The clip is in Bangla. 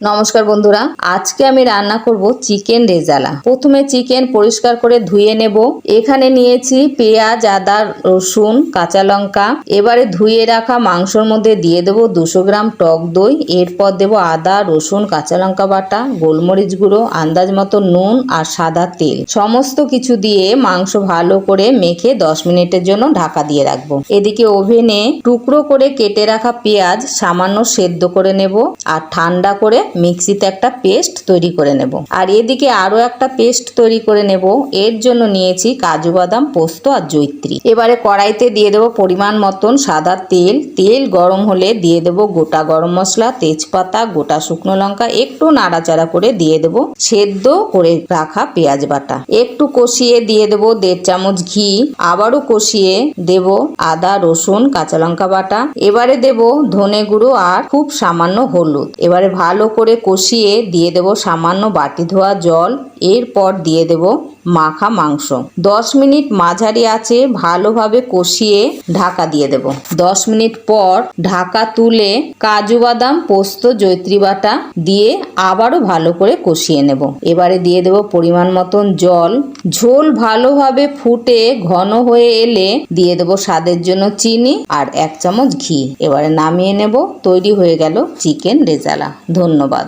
নমস্কার বন্ধুরা, আজকে আমি রান্না করব চিকেন রেজালা। প্রথমে চিকেন পরিষ্কার করে ধুয়ে নেব। এখানে নিয়েছি পেঁয়াজ, আদা, রসুন, কাঁচা লঙ্কা। এবারে ধুয়ে রাখা মাংসর মধ্যে দিয়ে দেব 200 গ্রাম টক দই। এরপর দেব আদা, রসুন, কাঁচা লঙ্কা বাটা, গোলমরিচ গুঁড়ো, আন্দাজ মতো নুন আর সাদা তেল। সমস্ত কিছু দিয়ে মাংস ভালো করে মেখে 10 মিনিটের জন্য ঢাকা দিয়ে রাখবো। এদিকে ওভেনে টুকরো করে কেটে রাখা পেঁয়াজ সামান্য সেদ্ধ করে নেব আর ঠান্ডা করে মিক্সিতে একটা পেস্ট তৈরি করে নেব। আর এদিকে আরো একটা পেস্ট তৈরি করে নেব। এর জন্য নিয়েছি কাজু বাদাম, পোস্ত আর জয়িত্রী। এবারে কড়াইতে দিয়ে দেব পরিমাণ মতন সাদা তেল। তেল গরম হলে দিয়ে দেব গোটা গরম মশলা, তেজপাতা, গোটা শুকনো লঙ্কা। একটু নাড়াচাড়া করে দিয়ে দেব সেদ্ধ করে রাখা পেঁয়াজ বাটা। একটু কষিয়ে দিয়ে দেব 1.5 চামচ ঘি। আবারও কষিয়ে দেব আদা, রসুন, কাঁচা লঙ্কা বাটা। এবারে দেব ধনে গুঁড়ো আর খুব সামান্য হলুদ। এবারে ভালো করে কষিয়ে দিয়ে দেব সামান্য বাটি ধোয়া জল। এরপর দিয়ে দেব মাখা মাংস। 10 মিনিট মাঝারি আঁচে ভালোভাবে কষিয়ে ঢাকা দিয়ে দেব। 10 মিনিট পর ঢাকা তুলে কাজু বাদাম, পোস্ত, জয়িত্রী বাটা দিয়ে আবারও ভালো করে কষিয়ে নেব। এবারে দিয়ে দেব পরিমাণ মতন জল। ঝোল ভালোভাবে ফুটে ঘন হয়ে এলে দিয়ে দেব স্বাদের জন্য চিনি আর 1 চামচ ঘি। এবারে নামিয়ে নেব। তৈরি হয়ে গেল চিকেন রেজালা। ধন্যবাদ।